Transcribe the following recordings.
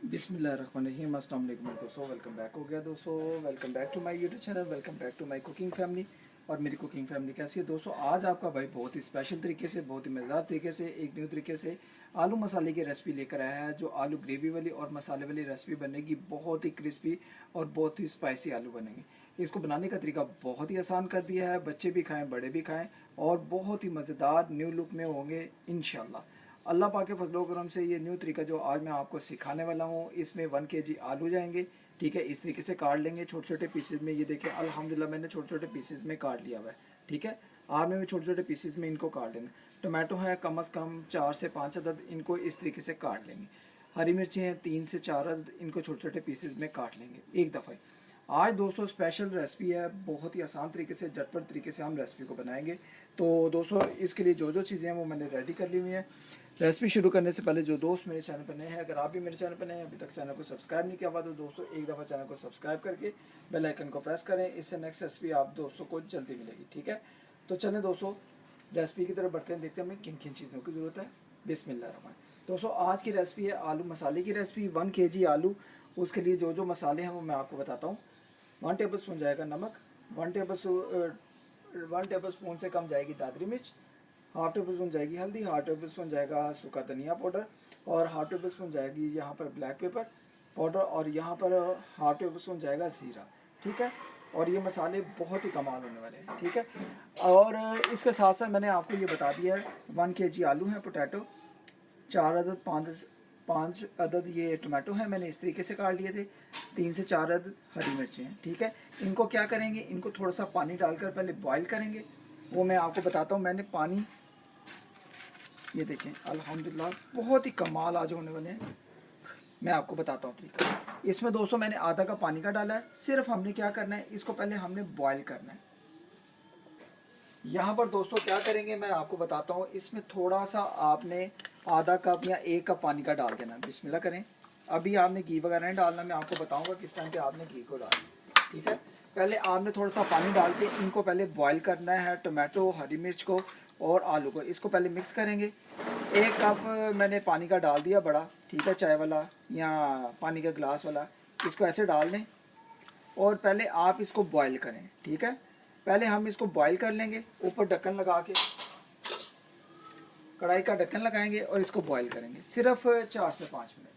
बिस्मिल्लाहिर्रहमानिर्रहीम। अस्सलाम वालेकुम दोस्तों, वेलकम बैक हो गया दोस्तों। Welcome back to my YouTube channel, welcome back to my cooking family. और मेरी कुकिंग फैमिली कैसी है दोस्तों? आज आपका भाई बहुत ही स्पेशल तरीके से, बहुत ही मज़ेदार तरीके से, एक न्यू तरीके से आलू मसाले की रेसिपी लेकर आया है। जो आलू ग्रेवी वाली और मसाले वाली रेसिपी बनेगी, बहुत ही क्रिस्पी और बहुत ही स्पाइसी आलू बनेंगे। इसको बनाने का तरीका बहुत ही आसान कर दिया है, बच्चे भी खाएँ बड़े भी खाएँ और बहुत ही मज़ेदार न्यू लुक में होंगे इंशाल्लाह। अल्लाह पाक के फजलो करम से ये न्यू तरीका जो आज मैं आपको सिखाने वाला हूँ, इसमें 1 kg आलू जाएंगे। ठीक है, इस तरीके से काट लेंगे छोटे छोटे पीसेज में। ये देखें अल्हम्दुलिल्लाह मैंने छोटे छोटे पीसेज में काट लिया हुआ है। ठीक है, आपने भी छोटे छोटे पीसेज में इनको काट लेना। टोमेटो है कम अज़ कम 4 से 5 अदद, इनको इस तरीके से काट लेंगे। हरी मिर्ची हैं 3 से 4 अदद, इनको छोटे छोटे पीसेज में काट लेंगे एक दफ़ा। आज दोस्तों स्पेशल रेसिपी है, बहुत ही आसान तरीके से, झटपट तरीके से हम रेसिपी को बनाएंगे। तो दोस्तों इसके लिए जो जो चीज़ें हैं वो मैंने रेडी कर ली हुई हैं। रेसिपी शुरू करने से पहले जो दोस्त मेरे चैनल पर नए हैं, अगर आप भी मेरे चैनल पर नए हैं, अभी तक चैनल को सब्सक्राइब नहीं किया हुआ, तो दोस्तों एक दफ़ा चैनल को सब्सक्राइब करके बेल आइकन को प्रेस करें। इससे नेक्स्ट रेसिपी आप दोस्तों को जल्दी मिलेगी। ठीक है, तो चलें दोस्तों रेसिपी की तरफ बढ़ते हैं, देखते हैं हमें किन किन चीज़ों की ज़रूरत है। बिस्मिल्लाह। दोस्तों आज की रेसिपी है आलू मसाले की रेसिपी। 1 kg आलू, उसके लिए जो जो मसाले हैं वो मैं आपको बताता हूँ। 1 टेबल स्पून जाएगा नमक, 1 टेबल स्पून से कम जाएगी दादरी मिर्च, हाफ टेबल स्पून जाएगी हल्दी, हाफ टेबल स्पून जाएगा सूखा धनिया पाउडर और हाफ टेबल स्पून जाएगी यहाँ पर ब्लैक पेपर पाउडर और यहाँ पर हाफ टेबल स्पून जाएगा ज़ीरा। ठीक है, और ये मसाले बहुत ही कमाल होने वाले हैं। ठीक है, और इसके साथ साथ मैंने आपको ये बता दिया है 1 kg आलू हैं, पोटैटो 4 अदद, 5 अदद ये टमाटो हैं, मैंने इस तरीके से काट लिए थे। 3 से 4 अदद हरी मिर्ची हैं। ठीक है, इनको क्या करेंगे, इनको थोड़ा सा पानी डालकर पहले बॉईल करेंगे। वो मैं आपको बताता हूँ। मैंने पानी, ये देखें अल्हम्दुलिल्लाह बहुत ही कमाल आज होने वाले हैं। मैं आपको बताता हूँ तरीका। इसमें दोस्तों मैंने आधा कप पानी का डाला है। सिर्फ हमने क्या करना है, इसको पहले हमने बॉईल करना है। यहाँ पर दोस्तों क्या करेंगे मैं आपको बताता हूँ। इसमें थोड़ा सा आपने आधा कप या 1 कप पानी का डाल देना। बिस्मिल्लाह करें। अभी आपने घी वगैरह नहीं डालना, मैं आपको बताऊँगा किस टाइम पे आपने घी को डालना। ठीक है, पहले आपने थोड़ा सा पानी डाल के इनको पहले बॉईल करना है, टमाटो, हरी मिर्च को और आलू को। इसको पहले मिक्स करेंगे। 1 कप मैंने पानी का डाल दिया बड़ा, ठीक है, चाय वाला या पानी का गिलास वाला। इसको ऐसे डाल दें और पहले आप इसको बॉईल करें। ठीक है, पहले हम इसको बॉईल कर लेंगे, ऊपर ढक्कन लगा के कढ़ाई का ढक्कन लगाएंगे और इसको बॉईल करेंगे सिर्फ 4 से 5 मिनट।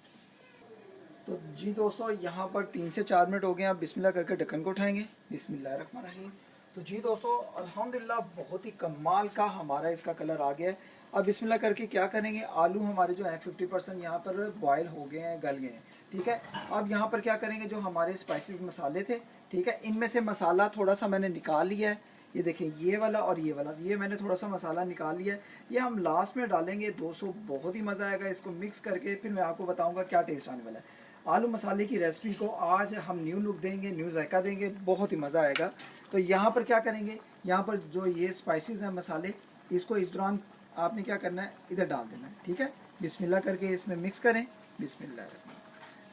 तो जी दोस्तों यहाँ पर 3 से 4 मिनट हो गए। आप बिस्मिल्लाह करके ढक्कन को उठाएंगे। बिस्मिल्लाहिर्रहमानिर्रहीम। तो जी दोस्तों अल्हम्दुलिल्लाह बहुत ही कमाल का हमारा इसका कलर आ गया है। अब बिस्मिल्लाह करके क्या करेंगे, आलू हमारे जो हैं 50% यहाँ पर बॉयल हो गए हैं, गल गए हैं। ठीक है, अब यहाँ पर क्या करेंगे, जो हमारे स्पाइसेस मसाले थे, ठीक है, इनमें से मसाला थोड़ा सा मैंने निकाल लिया है। ये देखें, ये वाला और ये वाला, ये मैंने थोड़ा सा मसाला निकाल लिया है। ये हम लास्ट में डालेंगे दोस्तों, बहुत ही मज़ा आएगा इसको मिक्स करके। फिर मैं आपको बताऊंगा क्या टेस्ट आने वाला है। आलू मसाले की रेसिपी को आज हम न्यू लुक देंगे, न्यू जायका देंगे, बहुत ही मज़ा आएगा। तो यहाँ पर क्या करेंगे, यहाँ पर जो ये स्पाइसेस हैं मसाले, इसको इस दौरान आपने क्या करना है, इधर डाल देना है। ठीक है, बिस्मिल्लाह करके इसमें मिक्स करें। बिस्मिल्लाह,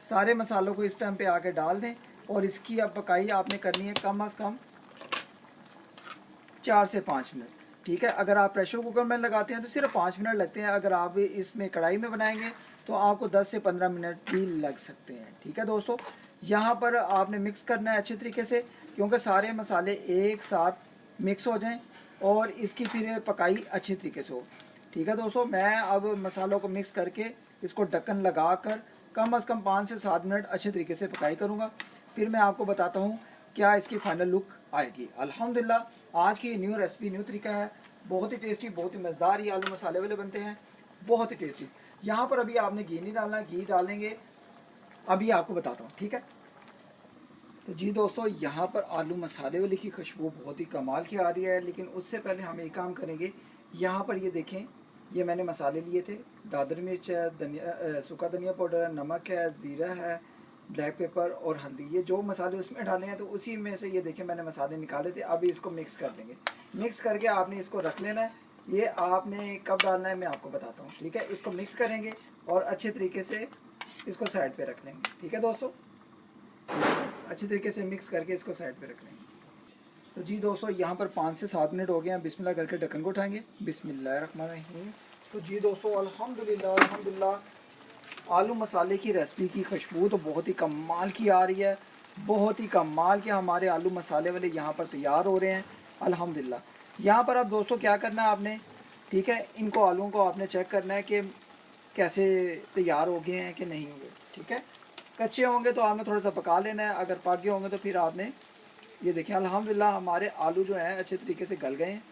सारे मसालों को इस टाइम पे आके डाल दें और इसकी अब पकाई आपने करनी है कम अज़ कम 4 से 5 मिनट। ठीक है, अगर आप प्रेशर कुकर में लगाते हैं तो सिर्फ 5 मिनट लगते हैं। अगर आप इसमें कढ़ाई में बनाएंगे तो आपको 10 से 15 मिनट भी लग सकते हैं। ठीक है दोस्तों, यहाँ पर आपने मिक्स करना है अच्छे तरीके से, क्योंकि सारे मसाले एक साथ मिक्स हो जाएं और इसकी फिर पकाई अच्छे तरीके से हो। ठीक है दोस्तों, मैं अब मसालों को मिक्स करके इसको ढक्कन लगा कर कम अज़ कम 5 से 7 मिनट अच्छे तरीके से पकाई करूँगा। फिर मैं आपको बताता हूँ क्या इसकी फाइनल लुक आएगी। अल्हम्दुलिल्लाह आज की न्यू रेसिपी, न्यू तरीका है, बहुत ही टेस्टी, बहुत ही मज़ेदार ये आलू मसाले वाले बनते हैं, बहुत ही टेस्टी। यहाँ पर अभी आपने घी नहीं डालना, घी डालेंगे अभी आपको बताता हूँ। ठीक है, तो जी दोस्तों यहाँ पर आलू मसाले वाले की खुशबू बहुत ही कमाल की आ रही है, लेकिन उससे पहले हम एक काम करेंगे। यहाँ पर ये देखें, ये मैंने मसाले लिए थे, दादरी मिर्च है, धनिया, सूखा धनिया पाउडर है, नमक है, ज़ीरा है, ब्लैक पेपर और हल्दी। ये जो मसाले उसमें डाले हैं तो उसी में से ये देखें मैंने मसाले निकाले थे। अभी इसको मिक्स कर देंगे। मिक्स करके आपने इसको रख लेना है। ये आपने कब डालना है मैं आपको बताता हूँ। ठीक है, इसको मिक्स करेंगे और अच्छे तरीके से इसको साइड पे रख लेंगे। ठीक है दोस्तों, अच्छी तरीके से मिक्स करके इसको साइड पे रख लेंगे। तो जी दोस्तों यहाँ पर 5 से 7 मिनट हो गए हैं। बिस्मिल्लाह करके ढक्कन को उठाएंगे। बिस्मिल्लाहिर्रहमानिर्रहीम। तो जी दोस्तों अल्हम्दुलिल्लाह अल्हम्दुलिल्लाह आलू मसाले की रेसिपी की खुशबू तो बहुत ही कमाल की आ रही है, बहुत ही कमाल के हमारे आलू मसाले वाले यहाँ पर तैयार हो रहे हैं अल्हम्दुलिल्लाह। यहाँ पर अब दोस्तों क्या करना है आपने, ठीक है, इनको आलूओं को आपने चेक करना है कि कैसे तैयार हो गए हैं कि नहीं हुए। ठीक है, कच्चे होंगे तो आपने थोड़ा सा पका लेना है, अगर पक गए होंगे तो फिर आपने, ये देखें अल्हम्दुलिल्लाह हमारे आलू जो हैं अच्छे तरीके से गल गए हैं।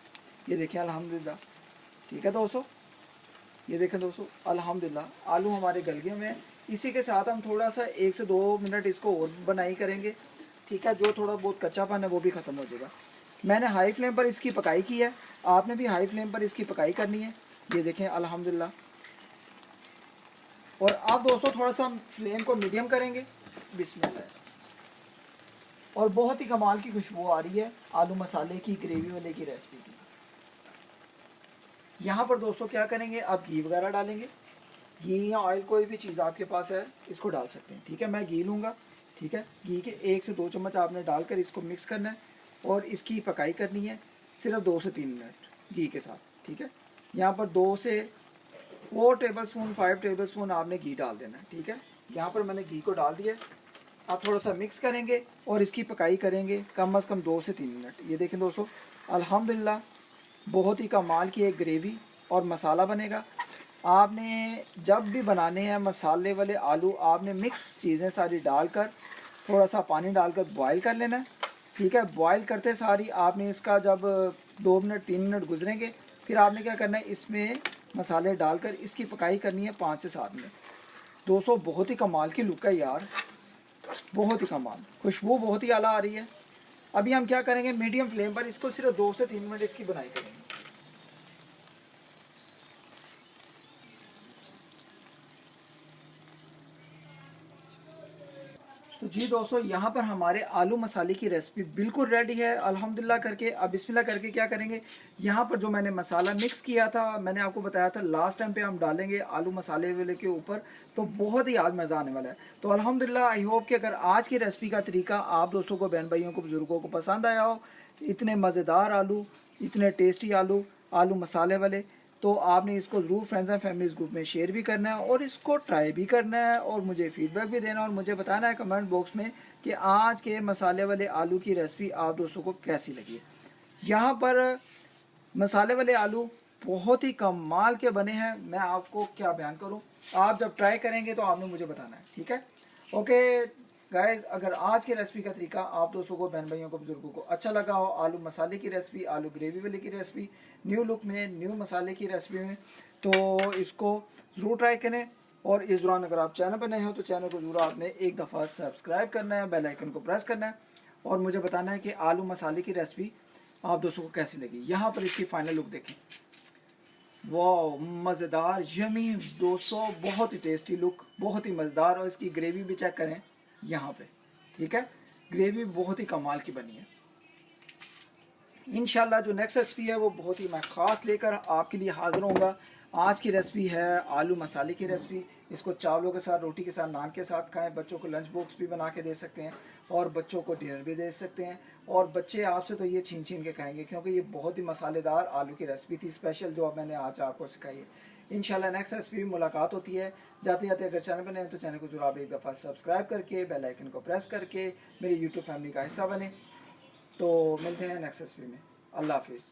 ये देखें अल्हम्दुलिल्लाह। ठीक है दोस्तों, ये देखें दोस्तों अल्हम्दुलिल्लाह आलू हमारे गल गए हुए हैं। इसी के साथ हम थोड़ा सा 1 से 2 मिनट इसको और बनाई करेंगे। ठीक है, जो थोड़ा बहुत कच्चापन है वो भी ख़त्म हो जाएगा। मैंने हाई फ्लेम पर इसकी पकाई की है, आपने भी हाई फ्लेम पर इसकी पकाई करनी है। ये देखें अल्हम्दुलिल्लाह। और अब दोस्तों थोड़ा सा हम फ्लेम को मीडियम करेंगे, बिस्मिल्लाह। और बहुत ही कमाल की खुशबू आ रही है आलू मसाले की ग्रेवी वाले की रेसिपी की। यहाँ पर दोस्तों क्या करेंगे, आप घी वगैरह डालेंगे, घी या ऑयल कोई भी चीज़ आपके पास है इसको डाल सकते हैं। ठीक है, मैं घी लूँगा। ठीक है, घी के 1 से 2 चम्मच आपने डालकर इसको मिक्स करना है और इसकी पकाई करनी है सिर्फ 2 से 3 मिनट घी के साथ। ठीक है, यहाँ पर 2 से 4 टेबलस्पून 5 टेबलस्पून आपने घी डाल देना है। ठीक है, यहाँ पर मैंने घी को डाल दिया। आप थोड़ा सा मिक्स करेंगे और इसकी पकाई करेंगे कम अज़ कम 2 से 3 मिनट। ये देखें दोस्तों अल्हम्दुलिल्लाह बहुत ही कमाल की एक ग्रेवी और मसाला बनेगा। आपने जब भी बनाने हैं मसाले वाले आलू, आपने मिक्स चीज़ें सारी डालकर थोड़ा सा पानी डालकर बॉयल कर लेना है। ठीक है, बॉयल करते सारी आपने इसका जब 2 मिनट 3 मिनट गुजरेंगे फिर आपने क्या करना है, इसमें मसाले डालकर इसकी पकाई करनी है 5 से 7 मिनट। दोस्तों बहुत ही कमाल की लुक है यार, बहुत ही कमाल, खुशबू बहुत ही आला आ रही है। अभी हम क्या करेंगे, मीडियम फ्लेम पर इसको सिर्फ 2 से 3 मिनट इसकी बनाई करेंगे। तो जी दोस्तों यहाँ पर हमारे आलू मसाले की रेसिपी बिल्कुल रेडी है अल्हम्दुलिल्लाह करके। अब बिस्मिल्लाह करके क्या करेंगे, यहाँ पर जो मैंने मसाला मिक्स किया था, मैंने आपको बताया था लास्ट टाइम पे हम डालेंगे आलू मसाले वाले के ऊपर, तो बहुत ही आज मज़ा आने वाला है। तो अल्हम्दुलिल्लाह आई होप कि अगर आज की रेसिपी का तरीका आप दोस्तों को, बहन भाइयों को, बुज़ुर्गों को पसंद आया हो, इतने मज़ेदार आलू, इतने टेस्टी आलू, आलू मसाले वाले, तो आपने इसको ज़रूर फ्रेंड्स एंड फैमिलीज़ ग्रुप में शेयर भी करना है और इसको ट्राई भी करना है और मुझे फीडबैक भी देना है और मुझे बताना है कमेंट बॉक्स में कि आज के मसाले वाले आलू की रेसिपी आप दोस्तों को कैसी लगी है। यहाँ पर मसाले वाले आलू बहुत ही कमाल के बने हैं, मैं आपको क्या बयान करूँ। आप जब ट्राई करेंगे तो आपने मुझे बताना है। ठीक है, ओके गाइस, अगर आज की रेसिपी का तरीका आप दोस्तों को, बहन भाइयों को, बुजुर्गों को अच्छा लगा हो, आलू मसाले की रेसिपी, आलू ग्रेवी वाले की रेसिपी, न्यू लुक में, न्यू मसाले की रेसिपी में, तो इसको ज़रूर ट्राई करें। और इस दौरान अगर आप चैनल पर नए हो तो चैनल को ज़रूर आपने एक दफ़ा सब्सक्राइब करना है, बेल आइकन को प्रेस करना है और मुझे बताना है कि आलू मसाले की रेसिपी आप दोस्तों को कैसी लगी। यहाँ पर इसकी फाइनल लुक देखें, वाह मज़ेदार, यमी दोस्तों, बहुत ही टेस्टी लुक, बहुत ही मज़ेदार। और इसकी ग्रेवी भी चेक करें यहाँ पे। ठीक है, ग्रेवी बहुत ही कमाल की बनी है। इंशाल्लाह जो नेक्स्ट रेसिपी है वो बहुत ही मैं ख़ास लेकर आपके लिए हाज़िर होऊंगा। आज की रेसिपी है आलू मसाले की रेसिपी। इसको चावलों के साथ, रोटी के साथ, नान के साथ खाएं। बच्चों को लंच बॉक्स भी बना के दे सकते हैं और बच्चों को डिनर भी दे सकते हैं। और बच्चे आपसे तो ये छीन छीन के खाएंगे क्योंकि ये बहुत ही मसालेदार आलू की रेसिपी थी स्पेशल, जो मैंने आज आपको सिखाई है। इंशाल्लाह नेक्स्ट रेसिपी में मुलाकात होती है। जाते जाते अगर चैनल पर नए हैं तो चैनल को जरूर आप एक दफ़ा सब्सक्राइब करके बेल आइकन को प्रेस करके मेरी यूट्यूब फैमिली का हिस्सा बने। तो मिलते हैं नेक्स्ट रेसिपी में। अल्लाह हाफिज़।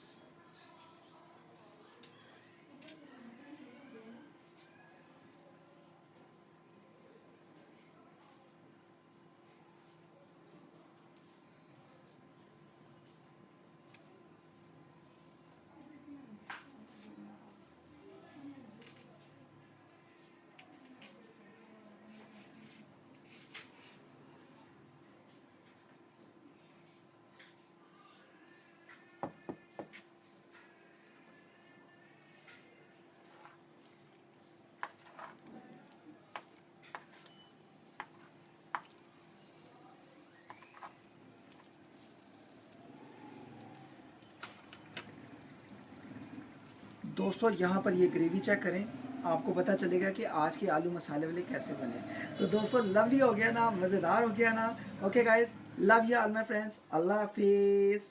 दोस्तों यहाँ पर ये ग्रेवी चेक करें, आपको पता चलेगा कि आज के आलू मसाले वाले कैसे बने। तो दोस्तों लवली हो गया ना, मज़ेदार हो गया ना। Okay guys, love you all my friends, अल्लाह हाफिज़।